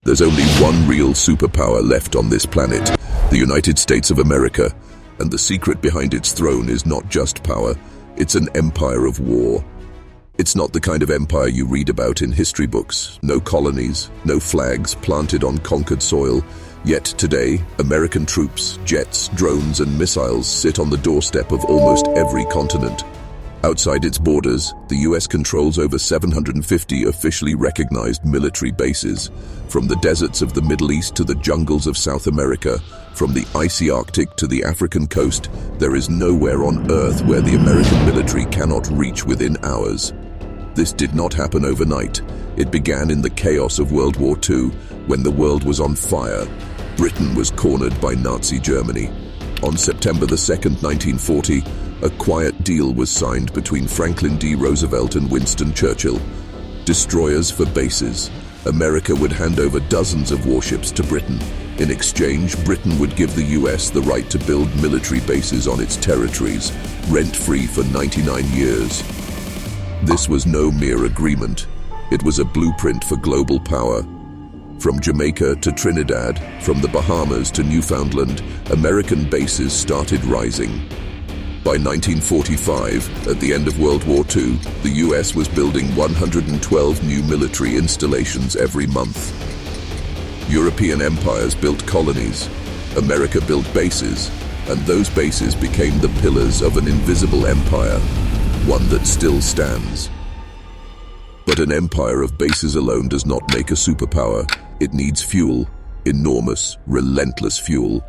There's only one real superpower left on this planet, the United States of America, and the secret behind its throne is not just power, it's an empire of war. It's not the kind of empire you read about in history books. No colonies, no flags planted on conquered soil. Yet today, American troops, jets, drones, and missiles sit on the doorstep of almost every continent. Outside its borders, the US controls over 750 officially recognized military bases. From the deserts of the Middle East to the jungles of South America, from the icy Arctic to the African coast, there is nowhere on Earth where the American military cannot reach within hours. This did not happen overnight. It began in the chaos of World War II, when the world was on fire. Britain was cornered by Nazi Germany. On September 2nd, 1940, a quiet deal was signed between Franklin D. Roosevelt and Winston Churchill. Destroyers for bases. America would hand over dozens of warships to Britain. In exchange, Britain would give the US the right to build military bases on its territories, rent-free for 99 years. This was no mere agreement. It was a blueprint for global power. From Jamaica to Trinidad, from the Bahamas to Newfoundland, American bases started rising. By 1945, at the end of World War II, the US was building 112 new military installations every month. European empires built colonies, America built bases, and those bases became the pillars of an invisible empire, one that still stands. But an empire of bases alone does not make a superpower. It needs fuel, enormous, relentless fuel.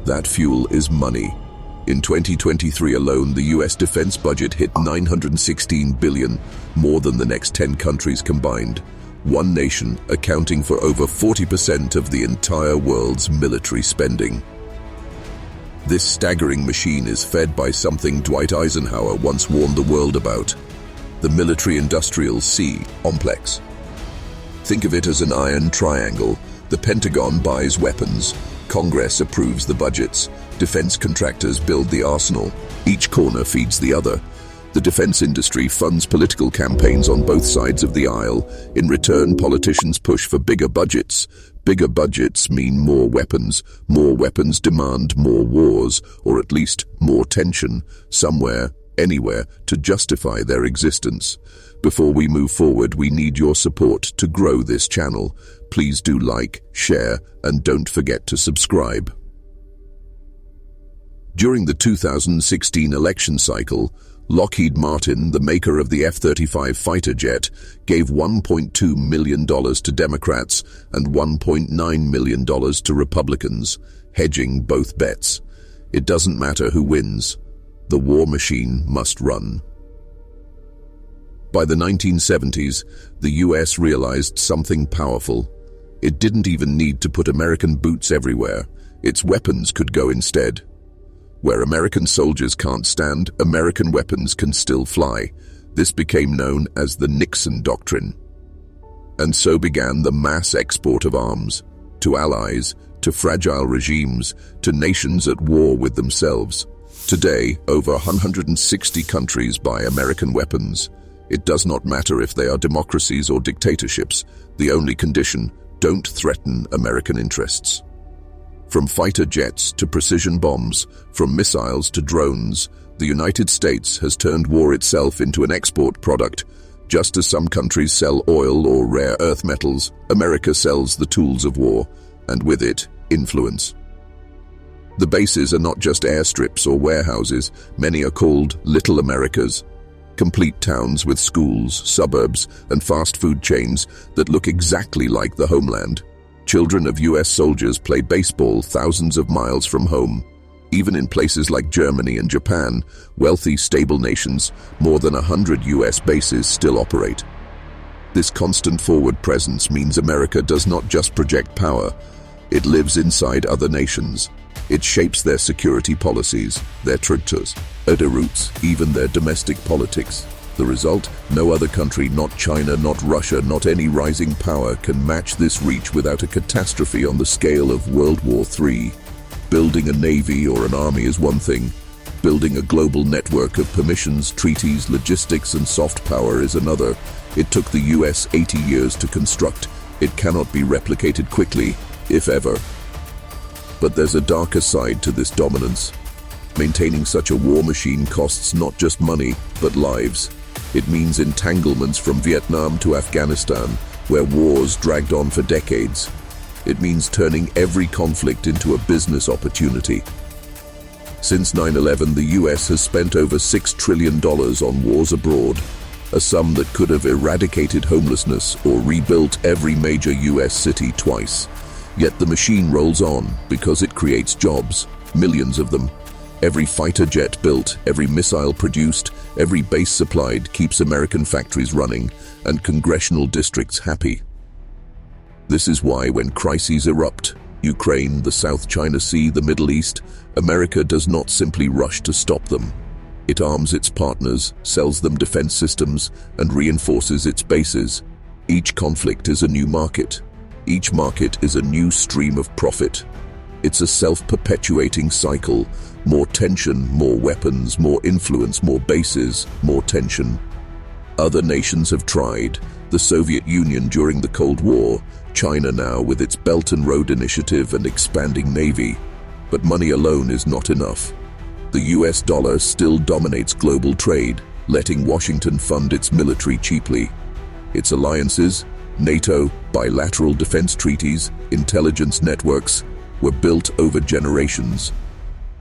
That fuel is money. In 2023 alone, the US defense budget hit $916 billion, more than the next 10 countries combined. One nation accounting for over 40% of the entire world's military spending. This staggering machine is fed by something Dwight Eisenhower once warned the world about: the military-industrial complex. Think of it as an iron triangle. The Pentagon buys weapons, Congress approves the budgets, defense contractors build the arsenal. Each corner feeds the other. The defense industry funds political campaigns on both sides of the aisle. In return, politicians push for bigger budgets. Bigger budgets mean more weapons. More weapons demand more wars, or at least more tension, somewhere, anywhere, to justify their existence. Before we move forward, we need your support to grow this channel. Please do like, share, and don't forget to subscribe. During the 2016 election cycle, Lockheed Martin, the maker of the F-35 fighter jet, gave $1.2 million to Democrats and $1.9 million to Republicans, hedging both bets. It doesn't matter who wins. The war machine must run. By the 1970s, the US realized something powerful. It didn't even need to put American boots everywhere. Its weapons could go instead. Where American soldiers can't stand, American weapons can still fly. This became known as the Nixon Doctrine. And so began the mass export of arms, to allies, to fragile regimes, to nations at war with themselves. Today, over 160 countries buy American weapons. It does not matter if they are democracies or dictatorships. The only condition: don't threaten American interests. From fighter jets to precision bombs, from missiles to drones, the United States has turned war itself into an export product. Just as some countries sell oil or rare earth metals, America sells the tools of war, and with it, influence. The bases are not just airstrips or warehouses. Many are called Little Americas. Complete towns with schools, suburbs, and fast food chains that look exactly like the homeland. Children of US soldiers play baseball thousands of miles from home. Even in places like Germany and Japan, wealthy, stable nations, more than 100 US bases still operate. This constant forward presence means America does not just project power, it lives inside other nations. It shapes their security policies, their treaties, their routes, even their domestic politics. The result? No other country, not China, not Russia, not any rising power, can match this reach without a catastrophe on the scale of World War III. Building a navy or an army is one thing. Building a global network of permissions, treaties, logistics, and soft power is another. It took the US 80 years to construct. It cannot be replicated quickly, if ever. But there's a darker side to this dominance. Maintaining such a war machine costs not just money, but lives. It means entanglements from Vietnam to Afghanistan, where wars dragged on for decades. It means turning every conflict into a business opportunity. Since 9/11, the US has spent over $6 trillion on wars abroad, a sum that could have eradicated homelessness or rebuilt every major US city twice. Yet the machine rolls on because it creates jobs, millions of them. Every fighter jet built, every missile produced, every base supplied keeps American factories running and congressional districts happy. This is why when crises erupt, Ukraine, the South China Sea, the Middle East, America does not simply rush to stop them. It arms its partners, sells them defense systems, and reinforces its bases. Each conflict is a new market. Each market is a new stream of profit. It's a self-perpetuating cycle. More tension, more weapons, more influence, more bases, more tension. Other nations have tried. The Soviet Union during the Cold War, China now with its Belt and Road Initiative and expanding navy. But money alone is not enough. The US dollar still dominates global trade, letting Washington fund its military cheaply. Its alliances, NATO, bilateral defense treaties, intelligence networks, were built over generations.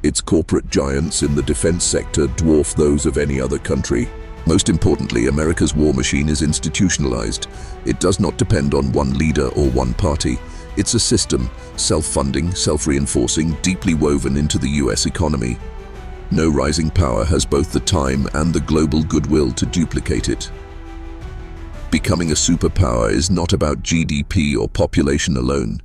Its corporate giants in the defense sector dwarf those of any other country. Most importantly, America's war machine is institutionalized. It does not depend on one leader or one party. It's a system, self-funding, self-reinforcing, deeply woven into the US economy. No rising power has both the time and the global goodwill to duplicate it. Becoming a superpower is not about GDP or population alone.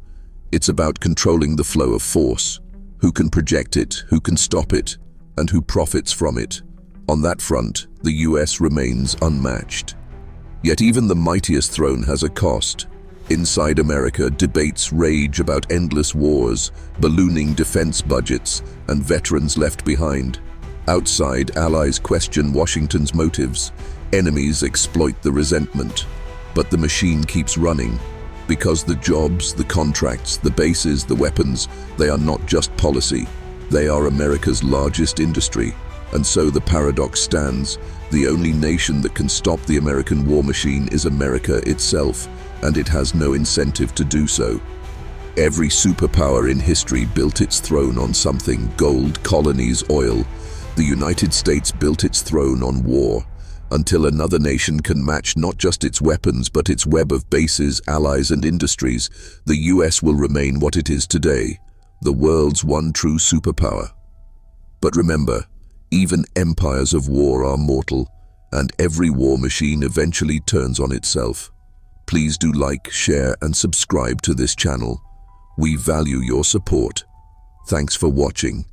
It's about controlling the flow of force. Who can project it, who can stop it, and who profits from it. On that front, the US remains unmatched. Yet even the mightiest throne has a cost. Inside America, debates rage about endless wars, ballooning defense budgets, and veterans left behind. Outside, allies question Washington's motives. Enemies exploit the resentment. But the machine keeps running. Because the jobs, the contracts, the bases, the weapons, they are not just policy. They are America's largest industry. And so the paradox stands. The only nation that can stop the American war machine is America itself, and it has no incentive to do so. Every superpower in history built its throne on something: gold, colonies, oil. The United States built its throne on war. Until another nation can match not just its weapons but its web of bases, allies and industries, the US will remain what it is today, the world's one true superpower. But remember, even empires of war are mortal, and every war machine eventually turns on itself. Please do like, share and subscribe to this channel. We value your support. Thanks for watching.